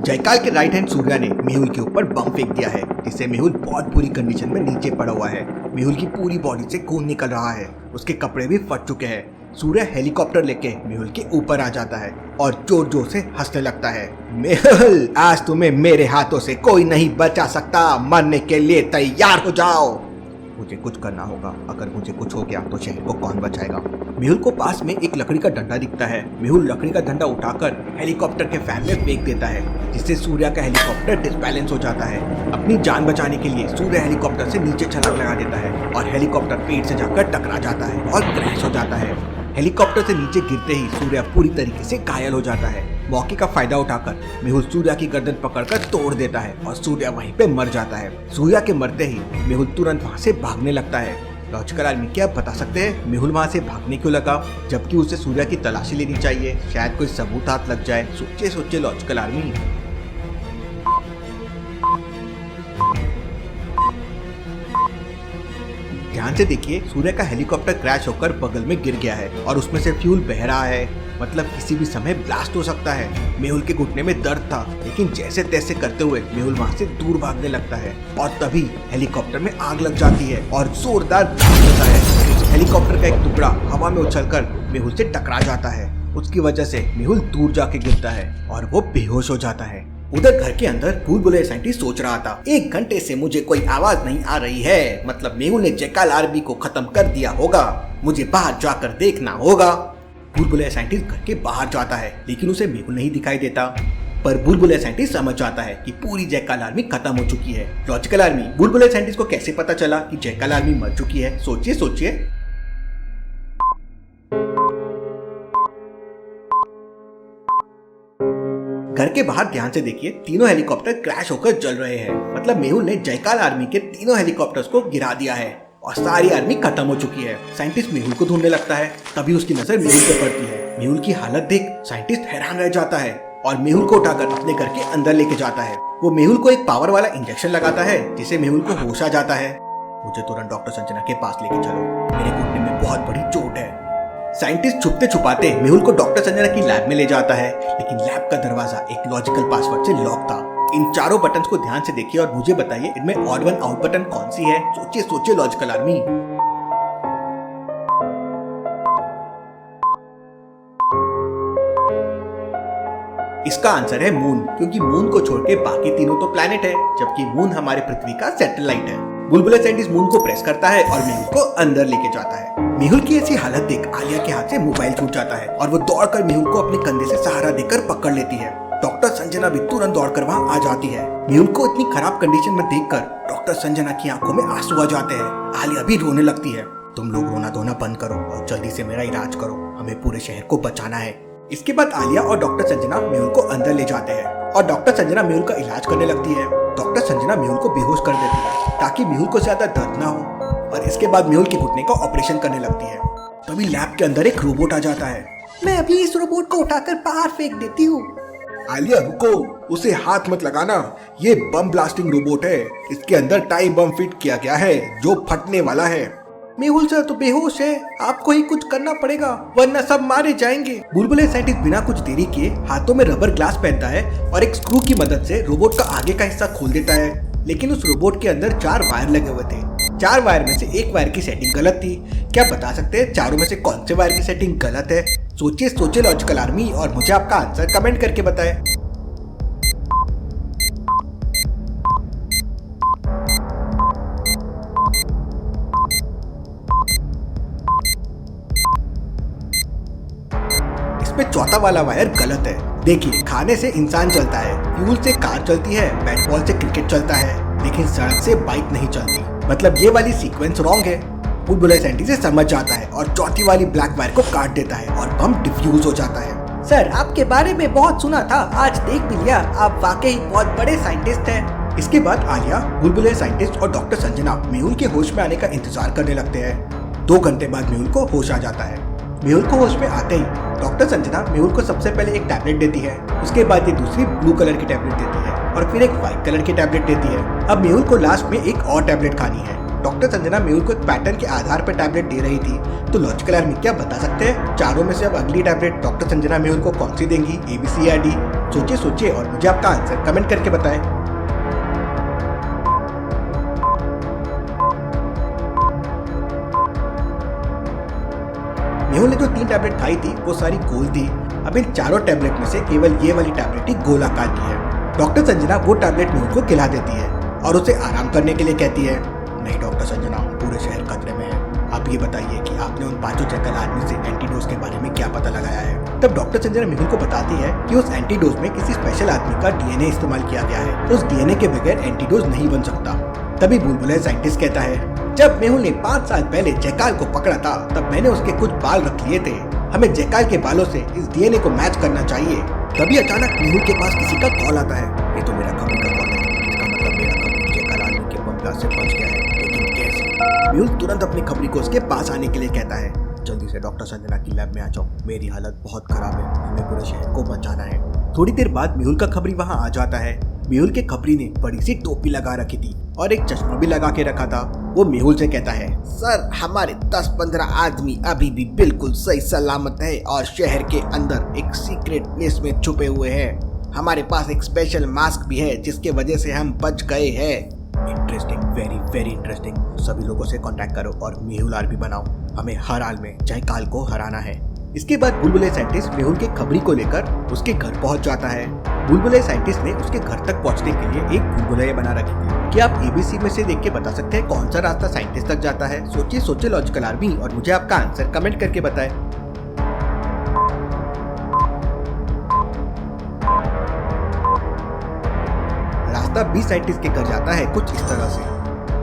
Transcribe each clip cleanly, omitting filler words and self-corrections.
जयकाल के right hand Surya ने मेहुल के ऊपर बम फेंक दिया है, जिससे मेहुल बहुत बुरी कंडीशन में नीचे पड़ा हुआ है। मेहुल की पूरी बॉडी से खून निकल रहा है, उसके कपड़े भी फट चुके हैं। सूर्या हेलीकॉप्टर लेके मेहुल के ऊपर आ जाता है और जोर जोर से हंसने लगता है। मेहुल, आज तुम्हें मेरे हाथों से कोई नहीं बचा सकता, मरने के लिए तैयार हो जाओ। मुझे कुछ करना होगा, अगर मुझे कुछ हो गया तो शहर को कौन बचाएगा। मेहुल को पास में एक लकड़ी का डंडा दिखता है। मेहुल लकड़ी का डंडा उठाकर हेलीकॉप्टर के फैन में फेंक देता है, जिससे सूर्या का हेलीकॉप्टर डिसबैलेंस हो जाता है। अपनी जान बचाने के लिए सूर्या हेलीकॉप्टर से नीचे छलांग लगा देता है और हेलीकॉप्टर पेड़ से जाकर टकरा जाता है और क्रैश हो जाता है। हेलीकॉप्टर से नीचे गिरते ही सूर्या पूरी तरीके से घायल हो जाता है। मौके का फायदा उठाकर मेहुल सूर्या की गर्दन पकड़कर तोड़ देता है और सूर्या वहीं पे मर जाता है। सूर्या के मरते ही मेहुल तुरंत वहाँ से भागने लगता है। लॉजिकल आर्मी, क्या आप बता सकते हैं मेहुल वहाँ से भागने क्यों लगा, जबकि उसे सूर्या की तलाशी लेनी चाहिए, शायद कोई सबूत हाथ लग जाए। सोचिए सोचिए लॉजिकल आर्मी। ध्यान से देखिए, सूर्या का हेलीकॉप्टर क्रैश होकर बगल में गिर गया है और उसमें से फ्यूल बह रहा है, मतलब किसी भी समय ब्लास्ट हो सकता है। मेहुल के घुटने में दर्द था, लेकिन जैसे तैसे करते हुए मेहुल वहाँ से दूर भागने लगता है और तभी हेलीकॉप्टर में आग लग जाती है और जोरदार ब्लास्ट होता है। हेलीकॉप्टर का एक टुकड़ा हवा में उछलकर मेहुल से टकरा जाता है। उसकी वजह से मेहुल दूर जाके गिरता है और वो बेहोश हो जाता है। उधर घर के अंदर बुलबुले साइंटिस्ट सोच रहा था, 1 घंटे से मुझे कोई आवाज नहीं आ रही है, मतलब मेहुल ने जयकाल आर्मी को खत्म कर दिया होगा, मुझे बाहर जाकर देखना होगा। बुलबुले साइंटिस्ट घर के बाहर जाता है, लेकिन उसे मेहुल नहीं दिखाई देता। पर बुलबुले साइंटिस्ट समझ जाता है कि पूरी जयकाल आर्मी खत्म हो चुकी है। लॉजिकल आर्मी, बुलबुले साइंटिस्ट को कैसे पता चला कि जयकाल आर्मी मर चुकी है? सोचिए सोचिए। घर के बाहर ध्यान से देखिए, तीनों हेलीकॉप्टर क्रैश होकर जल रहे हैं, मतलब मेहुल ने जयकाल आर्मी के तीनों हेलीकॉप्टर्स को गिरा दिया है और सारी आर्मी खत्म हो चुकी है। साइंटिस्ट मेहुल को ढूंढने लगता है, तभी उसकी नजर मेहुल पर पड़ती है। मेहुल की हालत देख साइंटिस्ट हैरान रह जाता है और मेहुल को उठाकर अपने घर के अंदर लेके जाता है। वो मेहुल को एक पावर वाला इंजेक्शन लगाता है, जिससे मेहुल को होश आ जाता है। मुझे तुरंत डॉक्टर संजना के पास लेके चलो, मेरे घुटने में बहुत बड़ी चोट है। साइंटिस्ट छुपते छुपाते मेहुल को डॉक्टर संजना की लैब में ले जाता है, लेकिन लैब का दरवाजा एक लॉजिकल पासवर्ड से लॉक था। इन चारों बटन्स को ध्यान से देखिए और मुझे बताइए इनमें ऑड वन आउट बटन कौन सी है? सोचिए सोचिए लॉजिकल आर्मी। इसका आंसर है मून, क्योंकि मून को छोड़ के बाकी तीनों तो प्लैनेट है, जबकि मून हमारे पृथ्वी का सैटेलाइट है। बुलबुले साइंटिस्ट मून को प्रेस करता है और मेहुल को अंदर लेके जाता है। मेहुल की ऐसी हालत देख आलिया के हाथ से मोबाइल छूट जाता है और वो दौड़कर मेहुल को अपने कंधे से सहारा देकर पकड़ लेती है। डॉक्टर संजना भी तुरंत दौड़कर वहाँ आ जाती है। मेहुल को इतनी खराब कंडीशन में देखकर डॉक्टर संजना की आंखों में आंसू आ जाते हैं। आलिया भी रोने लगती है। तुम लोग रोना धोना बंद करो और जल्दी से मेरा इलाज करो, हमें पूरे शहर को बचाना है। इसके बाद आलिया और डॉक्टर संजना मेहुल को अंदर ले जाते हैं और डॉक्टर संजना मेहुल का इलाज करने लगती है। डॉक्टर संजना मेहुल को बेहोश कर देती है ताकि मेहुल को ज्यादा दर्द ना हो, और इसके बाद मेहुल के घुटने का ऑपरेशन करने लगती है। तभी लैब के अंदर एक रोबोट आ जाता है। मैं अभी इस रोबोट को उठाकर बाहर फेंक देती हूँ। आलिया रुको, उसे हाथ मत लगाना, ये बम ब्लास्टिंग रोबोट है, इसके अंदर टाइम बम फिट किया गया है जो फटने वाला है। मेहुल सर तो बेहोश है, आपको ही कुछ करना पड़ेगा वरना सब मारे जाएंगे। बुलबुले साइंटिस्ट बिना कुछ देरी किए हाथों में रबर ग्लास पहनता है और एक स्क्रू की मदद से रोबोट का आगे का हिस्सा खोल देता है। लेकिन उस रोबोट के अंदर 4 वायर लगे हुए थे। 4 वायर में से एक वायर की सेटिंग गलत थी। क्या बता सकते हैं चारों में से कौन से वायर की सेटिंग गलत है? सोचिए सोचिए लॉजिकल आर्मी और मुझे आपका आंसर कमेंट करके बताएं। इसमें चौथा वाला वायर गलत है। देखिए, खाने से इंसान चलता है, फ्यूल से कार चलती है, बैट बॉल से क्रिकेट चलता है, लेकिन सड़क से बाइक नहीं चलती, मतलब ये वाली सीक्वेंस रॉन्ग है। बुलबुले साइंटिस्ट समझ जाता है और चौथी वाली ब्लैक वायर को काट देता है और बम डिफ्यूज हो जाता है। सर, आपके बारे में बहुत सुना था, आज देख भी लिया, आप वाकई बहुत बड़े साइंटिस्ट हैं। इसके बाद आलिया, बुलबुले साइंटिस्ट और डॉक्टर संजना मेहुल के होश में आने का इंतजार करने लगते हैं। 2 घंटे बाद मेहुल को होश आ जाता है। मेहुल को होश में आते ही डॉक्टर संजना मेहुल को सबसे पहले एक टैबलेट देती है, उसके बाद ये दूसरी ब्लू कलर की टैबलेट देती है और फिर एक व्हाइट कलर की टैबलेट देती है। अब मेहुल को लास्ट में एक और टैबलेट खानी है। डॉक्टर संजना मेहुल को एक पैटर्न के आधार पर टैबलेट दे रही थी, तो लॉजिकल आर्मी क्या बता सकते हैं चारों में से अब अगली टैबलेट डॉक्टर संजना मेहुल को कौन सी देंगी? ABC या D? सोचिए सोचिए और मुझे आपका आंसर कमेंट करके बताएं। मेहुल ने जो 3 टैबलेट खाई थी वो सारी गोल थी। अब इन चारों टैबलेट में से केवल ये वाली टैबलेट ही गोल आकार की है। डॉक्टर संजना वो टैबलेट मेहुल को खिला देती है और उसे आराम करने के लिए कहती है, नहीं डॉक्टर संजना, पूरे शहर खतरे में है। आप ये बताइए कि आपने उन 5 जैकल आदमी से एंटीडोज के बारे में क्या पता लगाया है। तब डॉक्टर संजना मेहुल को बताती है कि उस एंटीडोज में किसी स्पेशल आदमी का डीएनए इस्तेमाल किया गया है। उस डीएनए के बगैर एंटीडोज नहीं बन सकता। तभी बुलबुले साइंटिस्ट कहता है, जब मेहुल ने 5 साल पहले जैकाल को पकड़ा था तब मैंने उसके कुछ बाल रख लिए थे। हमें जैकाल के बालों से इस डीएनए को मैच करना चाहिए। तभी अचानक मेहुल के पास किसी का कॉल आता है। ये तो मेरा खबरी का कॉल है। इसका मतलब मेरा खबरी जैकाल आदमी के बंगला से बच गया है, लेकिन कैसे? मेहुल तुरंत अपनी खबरी को उसके पास आने के लिए कहता है, जल्दी से डॉक्टर संजना की लैब में आ जाओ, मेरी हालत बहुत खराब है, हमें पूरे शहर को बचाना है। थोड़ी देर बाद मेहुल का खबरी वहाँ आ जाता है। मेहुल के खबरी ने बड़ी सी टोपी लगा रखी थी और एक चश्मा भी लगा के रखा था। वो मेहुल से कहता है, सर हमारे 10-15 आदमी अभी भी बिल्कुल सही सलामत है और शहर के अंदर एक सीक्रेट प्लेस में छुपे हुए हैं। हमारे पास एक स्पेशल मास्क भी है जिसके वजह से हम बच गए हैं। Interesting, very very interesting. सभी लोगों से कांटेक्ट करो और मेहुल आर्मी बनाओ। हमें हर हाल में जयकाल को हराना है। इसके बाद बुलबुले साइंटिस्ट मेहुल के खबरी को लेकर उसके घर पहुंच जाता है। बुलबुले साइंटिस्ट ने उसके घर तक पहुंचने के लिए एक बुलबुलैया बना रखी थी। क्या आप एबीसी में से देख के बता सकते हैं कौन सा रास्ता साइंटिस्ट तक जाता है? सोचिए सोचिए लॉजिकल आर्मी और मुझे आपका आंसर कमेंट करके बताएं। रास्ता 20 साइंटिस्ट के घर जाता है कुछ इस तरह से।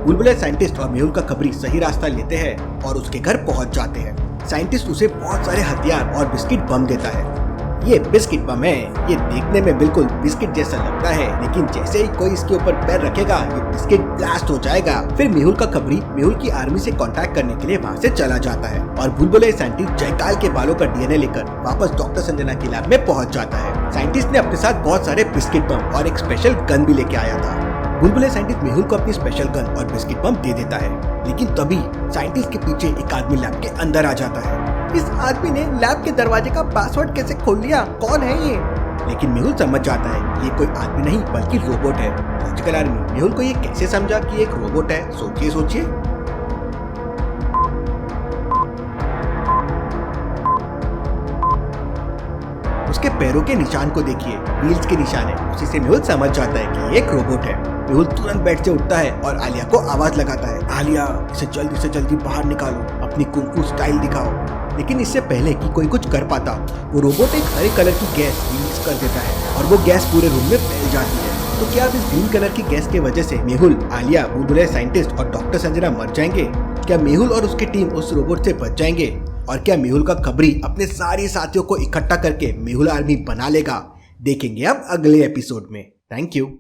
बुलबुले साइंटिस्ट और मेहुल का खबरी सही रास्ता लेते हैं और उसके घर पहुंच जाते हैं। साइंटिस्ट उसे बहुत सारे हथियार और बिस्किट बम देता है। ये बिस्किट बम है। ये देखने में बिल्कुल बिस्किट जैसा लगता है, लेकिन जैसे ही कोई इसके ऊपर पैर रखेगा ये बिस्किट ब्लास्ट हो जाएगा। फिर मेहुल का खबरी मेहुल की आर्मी से कांटेक्ट करने के लिए वहाँ से चला जाता है और बुलबुले साइंटिस्ट जयकाल के बालों का डीएनए लेकर वापस डॉक्टर संजना की लैब में पहुँच जाता है। साइंटिस्ट ने अपने साथ बहुत सारे बिस्किट बम और एक स्पेशल गन भी लेके आया था। बुलबुले साइंटिस्ट मेहुल को अपनी स्पेशल गन और बिस्किट बम दे देता है, लेकिन तभी साइंटिस्ट के पीछे एक आदमी लैब के अंदर आ जाता है। इस आदमी ने लैब के दरवाजे का पासवर्ड कैसे खोल लिया? कौन है ये? लेकिन मेहुल समझ जाता है ये कोई आदमी नहीं बल्कि रोबोट है। लॉजिकल आर्मी मेहुल को ये कैसे समझा कि एक रोबोट है? सोचिए सोचिए। उसके पैरों के निशान को देखिए, व्हील्स के निशान है। उसी से मेहुल समझ जाता है कि ये एक रोबोट है। मेहुल तुरंत बेड से उठता है और आलिया को आवाज लगाता है, आलिया इसे जल्दी से जल्दी बाहर निकालो, अपनी कुंफू स्टाइल दिखाओ। लेकिन इससे पहले कि कोई कुछ कर पाता, वो रोबोट एक हरे कलर की गैस रिलीज कर देता है और वो गैस पूरे रूम में फैल जाती है। तो क्या अब इस ग्रीन कलर की गैस की वजह से मेहुल, आलिया, बुलबुले साइंटिस्ट और डॉक्टर संजना मर जाएंगे? क्या मेहुल और उसकी टीम उस रोबोट से बच जाएंगे? और क्या मेहुल का खबरी अपने सारे साथियों को इकट्ठा करके मेहुल आर्मी बना लेगा? देखेंगे अब अगले एपिसोड में। Thank you.